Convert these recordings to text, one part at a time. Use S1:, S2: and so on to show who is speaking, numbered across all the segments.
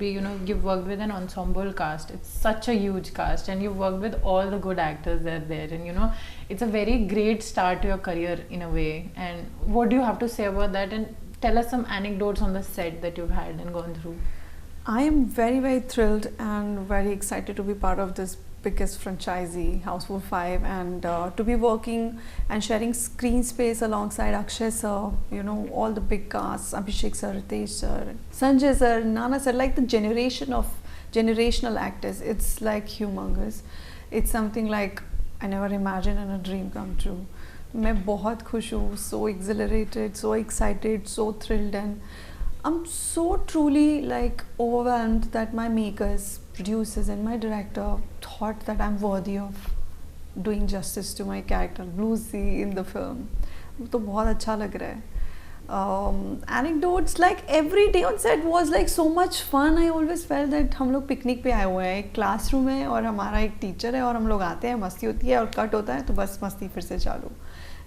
S1: You've worked with an ensemble cast. It's such a huge cast, and you've worked with all the good actors that are there. And it's a very great start to your career in a way. And what do you have to say about that? And tell us some anecdotes on the set that you've had and gone through.
S2: I am very, very thrilled and very excited to be part of this biggest franchisee, Houseful 5, and to be working and sharing screen space alongside Akshay sir, all the big casts, Abhishek sir, Ritesh sir, Sanjay sir, Nana sir, like the generational actors. It's like humongous. It's something like I never imagined and a dream come true. मैं बहुत खुश हूँ, so exhilarated, so excited, so thrilled, and I'm so truly like overwhelmed that my makers, producers and my director thought that I'm worthy of doing justice to my character Lucy in the film. तो बहुत अच्छा लग रहा है. Anecdotes, like every day on set was like so much fun. I always felt that हम लोग picnic पे आए हुए हैं, एक क्लासरूम है और हमारा एक टीचर है और हम लोग आते हैं, मस्ती होती है और कट होता है तो बस मस्ती फिर से चालू.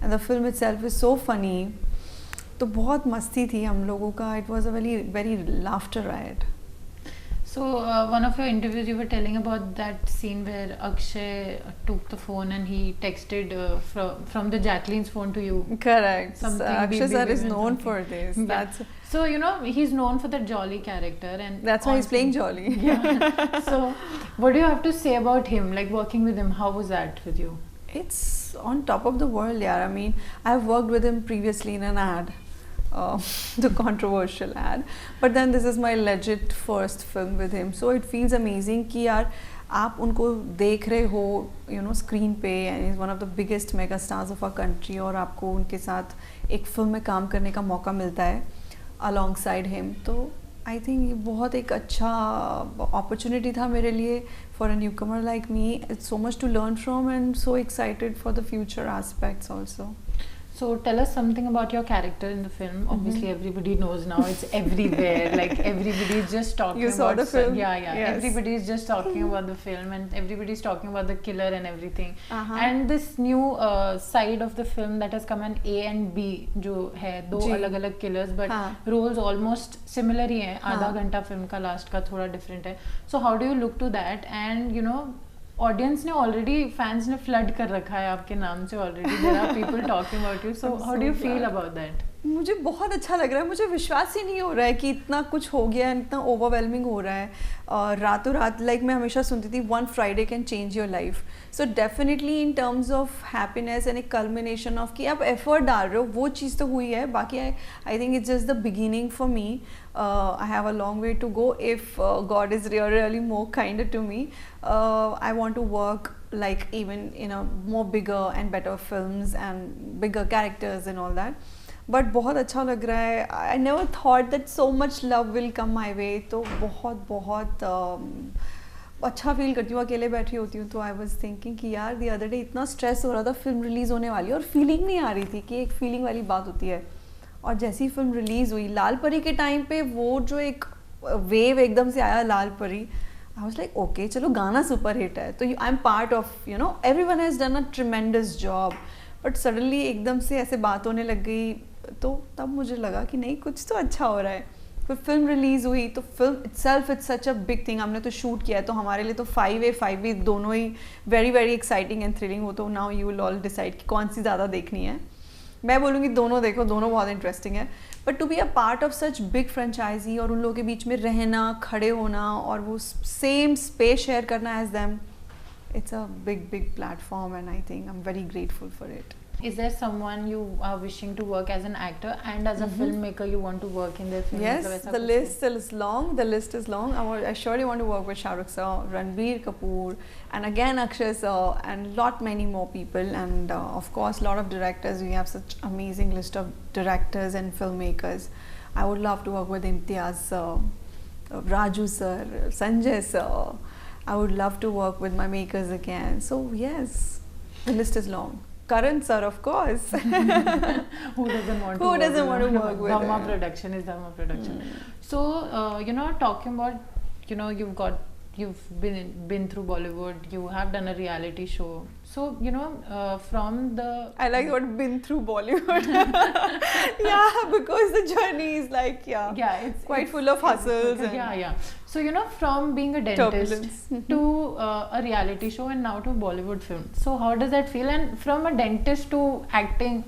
S2: And the film itself is so funny. तो बहुत मस्ती थी हम लोगों का. It was a very, very laughter riot.
S1: So one of your interviews you were telling about that scene where Akshay took the phone and he texted from the Jacqueline's phone to you.
S2: Correct. Akshay sir is known for this.
S1: Yeah.
S2: That's
S1: so he's known for the jolly character, and
S2: that's why he's playing jolly.
S1: Yeah. So what do you have to say about him? Like working with him, how was that with you?
S2: It's on top of the world, yeah. I mean, I've worked with him previously in an ad. The controversial ad, but then this is my legit first film with him, so it feels amazing कि यार आप उनको देख रहे हो screen पे, and he's one of the biggest mega stars of our country, और आपको उनके साथ एक फिल्म में काम करने का मौका मिलता है alongside him. तो I think ये बहुत एक अच्छा opportunity था मेरे लिए for a newcomer like me. It's so much to learn from and so excited for the future aspects also.
S1: So tell us something about your character in the film. Obviously everybody knows now, it's everywhere. Like everybody is just talking
S2: you
S1: about
S2: the film?
S1: Yeah.
S2: Yes.
S1: Everybody is just talking about the film, and everybody is talking about the killer and everything. And this new side of the film that has come, an A and B जो है दो अलग-अलग killers, but roles almost similar ही हैं. आधा घंटा film का last का थोड़ा different है. So how do you look to that? And audience ने ऑलरेडी फैंस ने फ्लड कर रखा है आपके नाम से already. There are people talking about you. So how do you feel about that?
S2: मुझे बहुत अच्छा लग रहा है. मुझे विश्वास ही नहीं हो रहा है कि इतना कुछ हो गया है, इतना ओवरवेलमिंग हो रहा है. रातों रात लाइक मैं हमेशा सुनती थी one Friday can change your life. So definitely in terms of happiness and A culmination of कि आप एफर्ट डाल रहे हो, वो चीज़ तो हुई है. बाकी I think it's just the beginning for me. I have a long way to go if God is really more kinder to me. I want to work like even in a more bigger and better films and bigger characters and all that. But बहुत अच्छा लग रहा है. I never thought that so much love will come my way. तो बहुत अच्छा feel करती हूँ. अकेले बैठी होती हूँ तो आई वॉज थिंकिंग कि यार दी अदर डे इतना स्ट्रेस हो रहा था, फिल्म रिलीज़ होने वाली है और फीलिंग नहीं आ रही थी कि एक फीलिंग वाली बात होती है. और जैसी फिल्म रिलीज़ हुई लाल परी के टाइम पे, वो जो एक वेव एकदम से आया लाल परी, आई वाज लाइक ओके चलो गाना सुपर हिट है तो I am part of everyone has done a tremendous job. But suddenly एकदम से ऐसे बात होने लग गई तो तब मुझे लगा कि नहीं कुछ तो अच्छा हो रहा है. फिर फिल्म रिलीज़ हुई तो film itself it's such a big thing. हमने तो शूट किया है तो हमारे लिए तो 5A 5B दोनों ही very very exciting and thrilling. हो तो now you will all decide कि कौन सी ज़्यादा देखनी है. मैं बोलूँगी दोनों देखो, दोनों बहुत इंटरेस्टिंग है. But to be a part of such big franchise और उन लोगों के बीच में रहना, खड़े होना और वो सेम स्पेस शेयर करना as them, it's a big platform and I think I am very grateful for it.
S1: Is there someone you are wishing to work as an actor and as a filmmaker you want to work in their film?
S2: Yes, the list is long. The list is long. I surely want to work with Shah Rukh sir, Ranbir Kapoor, and again Akshay sir, and many more people. And of course, lot of directors. We have such amazing list of directors and filmmakers. I would love to work with Imtiaz sir, Raju sir, Sanjay sir. I would love to work with my makers again. So yes, the list is long. Karan sir, of course.
S1: Who doesn't want to work
S2: with
S1: Dhamma production is Dhamma production. So talking about you've got you've been through Bollywood, you have done a reality show. So from the
S2: I like what been through Bollywood. Yeah, because the journey is like it's quite full of hustles.
S1: So from being a dentist to a reality show and now to Bollywood film. So how does that feel? And from a dentist to acting,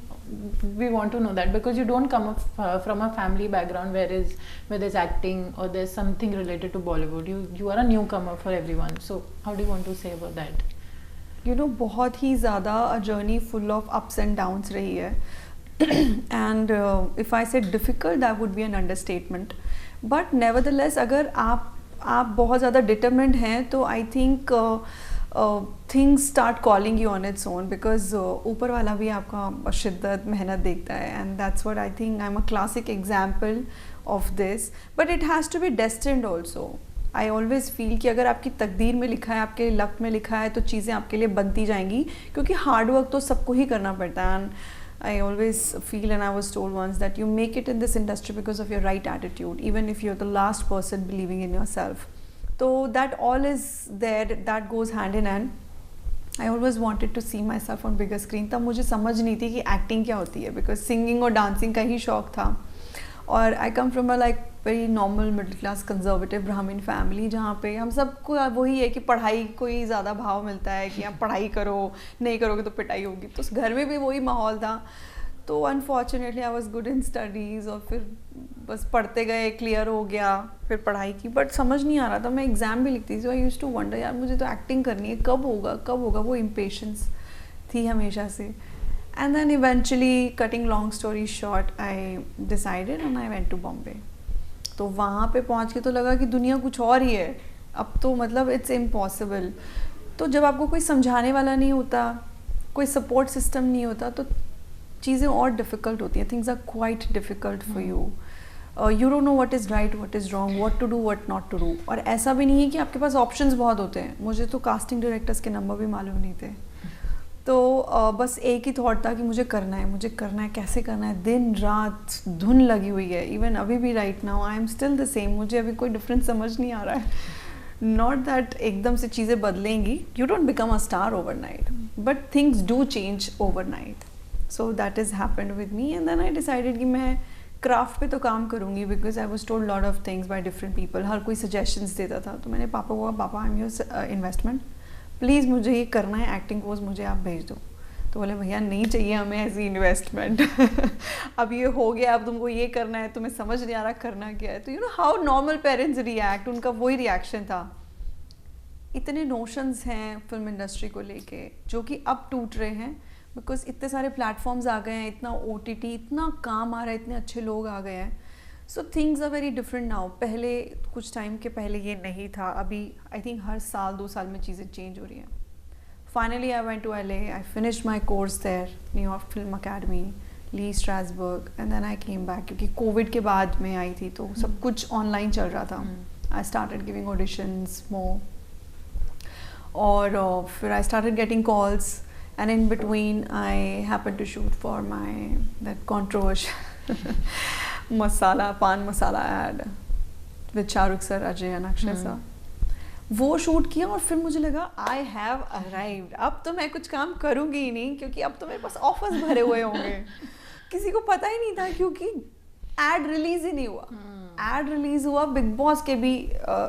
S1: we want to know that, because you don't come up from a family background where there's acting or there's something related to Bollywood. You are a newcomer for everyone. So how do you want to say about that?
S2: बहुत ही ज़्यादा a journey full of ups and downs रही है. And if I say difficult, that would be an understatement. But nevertheless, अगर आप बहुत ज़्यादा determined हैं तो I think things start calling you on its own, because ऊपर वाला भी आपका शिद्दत मेहनत देखता है, and that's what I think I'm a classic example of this. But it has to be destined also. I always feel कि अगर आपकी तकदीर में लिखा है, आपके लक में लिखा है, तो चीज़ें आपके लिए बनती जाएंगी, क्योंकि हार्ड वर्क तो सबको ही करना पड़ता है. And I always feel, and I was told once, that you make it in this industry because of your right attitude, even if you're the last person believing in yourself. So that all is there, that goes hand in hand. I always wanted to see myself on bigger screen. तब मुझे समझ नहीं थी कि acting क्या होती है, because singing और डांसिंग का ही शौक था. और I come from a like very normal middle class conservative Brahmin family, जहाँ पे हम सबको वही है कि पढ़ाई को ही ज़्यादा भाव मिलता है कि आप पढ़ाई करो, नहीं करोगे तो पिटाई होगी. तो घर में भी वही माहौल था. तो unfortunately I was good in studies, और फिर बस पढ़ते गए, क्लियर हो गया, फिर पढ़ाई की. बट समझ नहीं आ रहा था, मैं एग्ज़ाम भी लिखती थी. आई यूज्ड टू वंडर, यार मुझे तो एक्टिंग करनी है, कब होगा. वो इम्पेशंस थी हमेशा से. And then eventually, cutting long story short, I decided and I went to Bombay. तो वहाँ पे पहुँच के तो लगा कि दुनिया कुछ और ही है. अब तो मतलब it's impossible. तो जब आपको कोई समझाने वाला नहीं होता, कोई support system नहीं होता, तो चीज़ें और difficult होती हैं. Things are quite difficult for you. You don't know what is right, what is wrong, what to do, what not to do. और ऐसा भी नहीं है कि आपके पास options बहुत होते हैं. मुझे तो casting directors के नंबर भी मालूम नहीं थे. तो बस एक ही थॉट था कि मुझे करना है, कैसे करना है. दिन रात धुन लगी हुई है. इवन अभी भी right now I am still the same. मुझे अभी कोई डिफरेंस समझ नहीं आ रहा है. नॉट दैट एकदम से चीज़ें बदलेंगी. You don't become a star overnight, but things do change overnight. So that is happened with me. And then I decided कि मैं क्राफ्ट पे तो काम करूँगी, because I was told lot of things by different people. हर कोई suggestions देता था. तो मैंने पापा को, पापा I am your investment, please मुझे ये करना है, एक्टिंग कोर्स मुझे आप भेज दो. तो बोले भैया नहीं चाहिए हमें ऐसी इन्वेस्टमेंट. अब ये हो गया, अब तुमको ये करना है, तुम्हें समझ नहीं आ रहा करना क्या है. तो you know how normal parents react, उनका वही रिएक्शन था. इतने नोशंस हैं फिल्म इंडस्ट्री को लेके जो कि अब टूट रहे हैं, बिकॉज इतने सारे प्लेटफॉर्म्स आ गए हैं, इतना OTT, इतना काम आ रहा है, इतने अच्छे लोग आ गए हैं. So things are very different now. पहले कुछ टाइम के पहले ये नहीं था. अभी आई थिंक हर साल 2 साल में चीज़ें चेंज हो रही हैं. Finally I went to LA. I finished my course there, New York film academy, Lee Strasberg, and then I came back. क्योंकि कोविड के बाद में आई थी तो सब कुछ ऑनलाइन चल रहा था. I started giving auditions more, और फिर I started getting calls, and in between I happened to shoot for my that controversial pan masala ad with Shahrukh sir, Ajay and Akshay sir. वो शूट किया और फिर मुझे लगा आई हैव अराइव्ड. अब तो मैं कुछ काम करूँगी ही नहीं, क्योंकि अब तो मेरे पास ऑफर्स भरे हुए होंगे. किसी को पता ही नहीं था, क्योंकि एड रिलीज ही नहीं हुआ. एड रिलीज हुआ बिग बॉस के भी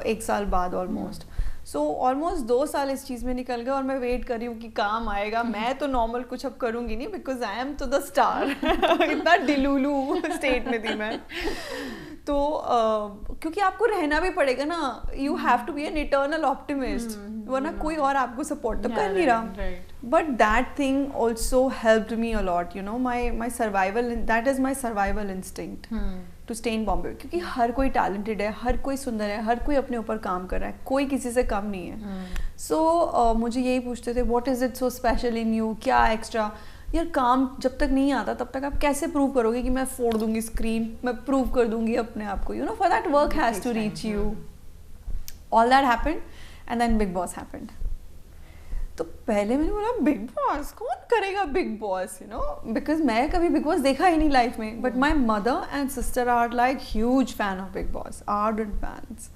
S2: 1 साल बाद ऑलमोस्ट. सो ऑलमोस्ट 2 साल इस चीज़ में निकल गए, और मैं वेट कर रही हूँ कि काम आएगा. मैं तो नॉर्मल कुछ अब करूँगी नहीं, बिकॉज आई एम तो द स्टार. इतना डिलूलू स्टेट में थी मैं. तो क्योंकि आपको रहना भी पड़ेगा ना. You have to be an eternal optimist, वरना कोई और आपको सपोर्ट तो कर नहीं रहा. But that thing also helped me a lot. You know my survival, that is my survival instinct to stay in Bombay. क्योंकि हर कोई टैलेंटेड है, हर कोई सुंदर है, हर कोई अपने ऊपर काम कर रहा है, कोई किसी से कम नहीं है. सो मुझे यही पूछते थे, what is it so special in you, क्या एक्स्ट्रा. यार काम जब तक नहीं आता तब तक आप कैसे प्रूव करोगे कि मैं फोड़ दूंगी स्क्रीन, मैं प्रूव कर दूंगी अपने आप को. You know for that work has to reach you. All that happened, and then Bigg Boss happened. तो पहले मैंने बोला बिग बॉस कौन करेगा, Bigg Boss, you know, because मैं कभी बिग बॉस देखा ही नहीं लाइफ में. But my mother and sister are like huge fan of Bigg Boss, ardent fans.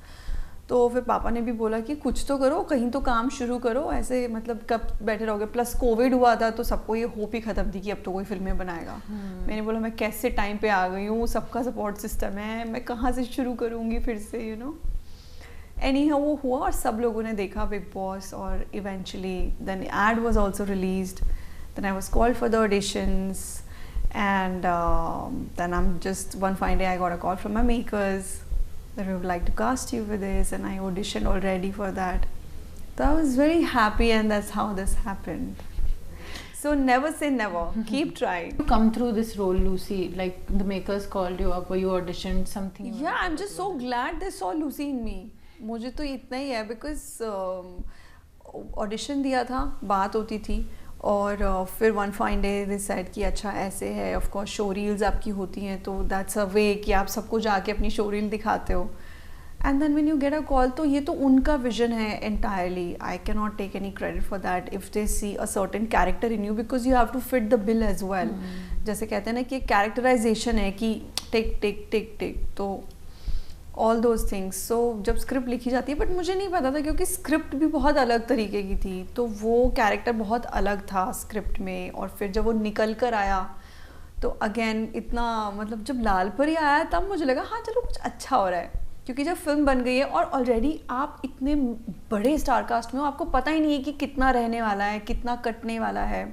S2: तो फिर पापा ने भी बोला कि कुछ तो करो, कहीं तो काम शुरू करो, ऐसे मतलब कब बैठे रहोगे। प्लस कोविड हुआ था तो सबको ये होप ही खत्म थी कि अब तो कोई फिल्में बनाएगा। मैंने बोला मैं कैसे टाइम पे आ गई हूँ, सबका सपोर्ट सिस्टम है, मैं कहाँ से शुरू करूँगी फिर से, यू नो। एनी हाउ वो हुआ और सब लोगों ने देखा बिग बॉस, और eventually then ad was also released, then I was called for the auditions, and then I'm just one fine day I got a call from my makers that we would like to cast you for this, and I auditioned already for that. So I was very happy, and that's how this happened. So never say never. Keep trying.
S1: You come through this role, Lucy, like the makers called you up or you auditioned something?
S2: Yeah, I'm just so glad they saw Lucy in me. मुझे तो इतना ही है because audition दिया था, बात होती थी, और फिर वन फाइन डे डिसाइड किया अच्छा ऐसे है। ऑफ कोर्स शो रील्स आपकी होती हैं तो दैट्स अ वे कि आप सबको जाके अपनी शो रील दिखाते हो, and then when you get a call, तो ये तो उनका विजन है entirely. I can not take any credit for that if they see a certain character in you, because you have to fit the bill as well. जैसे कहते हैं ना कि कैरेक्टराइजेशन है कि टिक टिक टिक टिक, तो ऑल दोज थिंग्स। सो जब स्क्रिप्ट लिखी जाती है, बट मुझे नहीं पता था क्योंकि स्क्रिप्ट भी बहुत अलग तरीके की थी, तो वो कैरेक्टर बहुत अलग था स्क्रिप्ट में, और फिर जब वो निकल कर आया तो अगेन इतना मतलब जब लाल परी आया तब मुझे लगा हाँ चलो कुछ अच्छा हो रहा है, क्योंकि जब फिल्म बन गई है और ऑलरेडी आप इतने बड़े स्टार कास्ट में हो, आपको पता ही नहीं है कि कितना रहने वाला है, कितना कटने वाला है,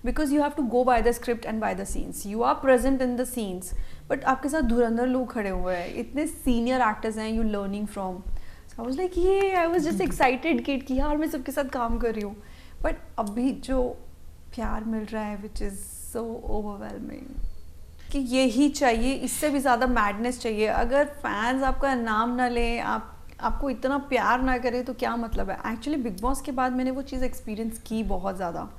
S2: because you have to go by the script and by the scenes. You are present in the scenes, but आपके साथ धुरंधर लोग खड़े हुए हैं, इतने सीनियर एक्टर्स हैं, you learning from. So I was like ये आई वाज जस्ट एक्साइटेड कि यार मैं सबके साथ काम कर रही हूँ। बट अभी जो प्यार मिल रहा है विच इज़ सो ओवरवेलमिंग कि यही चाहिए, इससे भी ज़्यादा मैडनेस चाहिए। अगर फैंस आपका नाम ना लें, आपको इतना प्यार ना करें तो क्या मतलब है। एक्चुअली बिग बॉस के बाद मैंने वो चीज़ एक्सपीरियंस की बहुत ज़्यादा,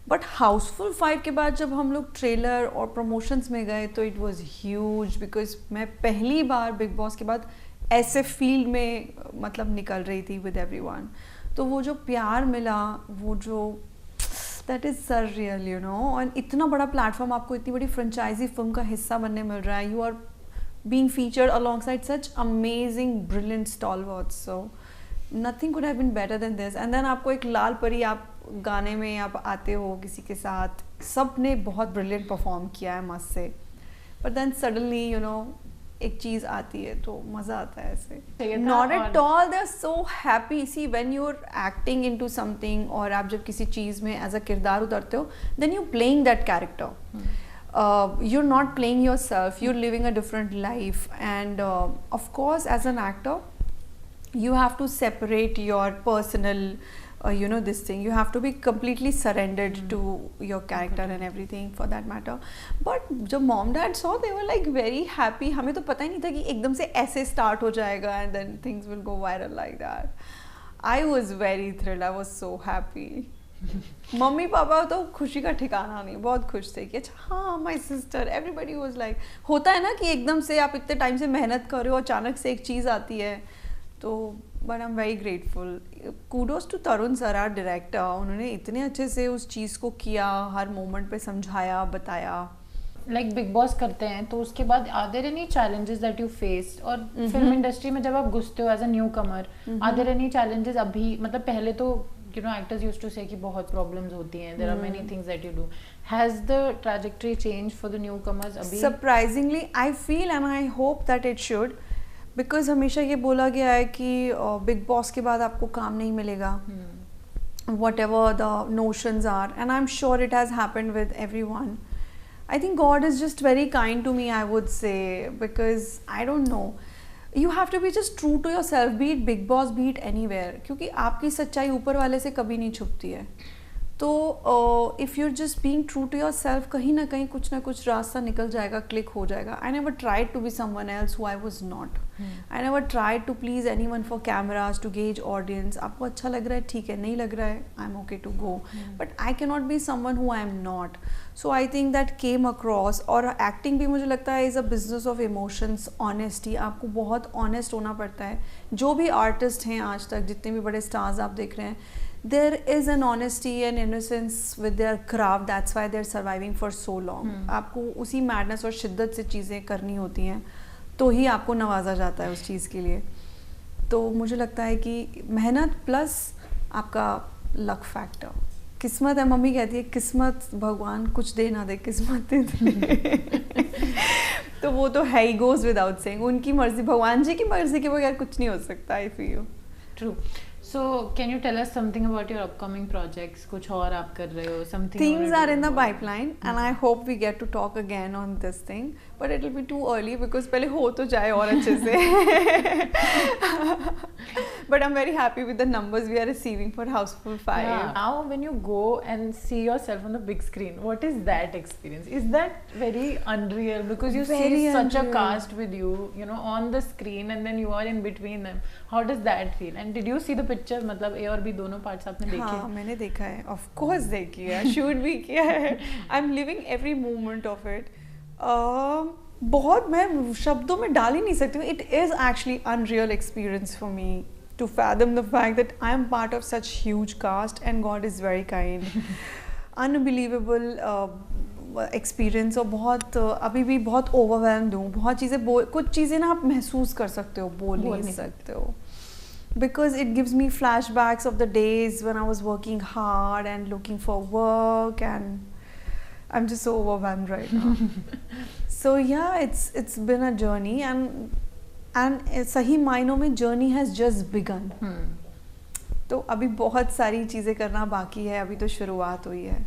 S2: बट हाउसफुल 5 के बाद जब हम लोग ट्रेलर और प्रमोशंस में गए तो इट वाज ह्यूज, बिकॉज मैं पहली बार बिग बॉस के बाद ऐसे फील्ड में मतलब निकल रही थी विद एवरीवन। तो वो जो प्यार मिला, वो जो that is surreal, you know. और इतना बड़ा प्लेटफॉर्म, आपको इतनी बड़ी फ्रेंचाइजी फिल्म का हिस्सा बनने मिल रहा है, you are being featured alongside such amazing brilliant stalwarts, so nothing could have been better than this. And then आपको एक लाल परी, आप गाने में आप आते हो किसी के साथ, सब ने बहुत ब्रिलियंट परफॉर्म किया है मस्त से, but then suddenly you know एक चीज़ आती है तो मज़ा आता है ऐसे। Not at all, they are so happy. See when you are acting into something, और आप जब किसी चीज़ में एज अ किरदार उतरते हो, then you playing that character, you're not playing yourself, you're living a different life, and of course as an actor you have to separate your personal you know this thing, you have to be completely surrendered to your character and everything for that matter. But जब mom dad saw, they were like very happy. हमें तो पता ही नहीं था कि एकदम से ऐसे start हो जाएगा and then things will go viral like that. I was very thrilled, I was so happy. Mummy papa तो खुशी का ठिकाना नहीं, बहुत खुश थे कि अच्छा हाँ my sister, everybody was like. होता है ना कि एकदम से आप इतने टाइम से मेहनत कर रहे हो, अचानक से एक चीज़ आती है, तो but I am very grateful. Kudos to Tarun sir, our director, उन्होंने इतने अच्छे से उस चीज़ को किया, हर मोमेंट पे समझाया, बताया।
S1: लाइक बिग बॉस करते हैं तो उसके बाद are there any challenges that you faced, और फिल्म इंडस्ट्री में जब आप घुसते हो as a newcomer, are there any challenges अभी, मतलब पहले तो you know actors used to say कि बहुत problems होती हैं, there are many things that you do. Has the trajectory changed for the newcomers अभी?
S2: Surprisingly, I feel and I hope that it should, because हमेशा ये बोला गया है कि बिग बॉस के बाद आपको काम नहीं मिलेगा, whatever the notions are, and I'm sure it has happened with everyone. I think God is just very kind to me, I would say, because I don't know. You have to be just true to yourself, be it Big Boss, be it anywhere, क्योंकि आपकी सच्चाई ऊपर वाले से कभी नहीं छुपती है। तो if you're just being true to yourself, कहीं ना कहीं कुछ ना कुछ रास्ता निकल जाएगा, क्लिक हो जाएगा। I never tried to be someone else who I was not. I never tried to please anyone for cameras, to gauge audience. आपको अच्छा लग रहा है ठीक है, नहीं लग रहा है I am okay to go, but I can not be someone who I am not. So I think that came across. और एक्टिंग भी मुझे लगता है is a business of emotions, honesty. आपको बहुत ऑनेस्ट होना पड़ता है। जो भी आर्टिस्ट हैं आज तक, जितने भी बड़े स्टार्स आप देख रहे हैं, there is an honesty and innocence with their craft, that's why they're surviving for so long. आपको उसी मैडनेस और शिद्दत से चीज़ें करनी होती हैं तो ही आपको नवाजा जाता है उस चीज़ के लिए। तो मुझे लगता है कि मेहनत प्लस आपका लक फैक्टर, किस्मत है, मम्मी कहती है किस्मत भगवान कुछ दे ना दे, किस्मत दे तो वो तो है ही, गोज विदाउट सेइंग, उनकी मर्जी, भगवान जी की मर्जी के बगैर कुछ नहीं हो सकता, I feel.
S1: True. So can you tell us something about your upcoming projects? कुछ और आप कर रहे हो? Something
S2: things are in the pipeline and I hope we get to talk again on this thing, but it will be too early because पहले हो तो जाए और अच्छे से but I'm very happy with the numbers we are receiving for Houseful 5.
S1: Yeah. Now when you go and see yourself on the big screen, what is that experience? Is that very unreal because you see such a cast with you, you know, on the screen and then you are in between them? How does that feel? And did you see the picture? मतलब A और B दोनों parts आपने देखे?
S2: हाँ, मैंने देखा है, of course देखी है, shoot भी किया है, I'm living every moment of it. बहुत, मैं शब्दों में डाल ही नहीं सकती हूँ. It is actually unreal experience for me to fathom the fact that I am part of such huge cast and God is very kind. Unbelievable experience और बहुत अभी भी बहुत overwhelmed हूँ. बहुत चीज़ें कुछ चीज़ें ना आप महसूस कर सकते हो, बोल नहीं सकते हो. Because it gives me flashbacks of the days when I was working hard and looking for work, and I'm just so overwhelmed right now. So yeah, it's been a journey, and सही मायनों में journey has just begun. तो अभी बहुत सारी चीज़ें करना बाकी है, अभी तो शुरुआत हुई है.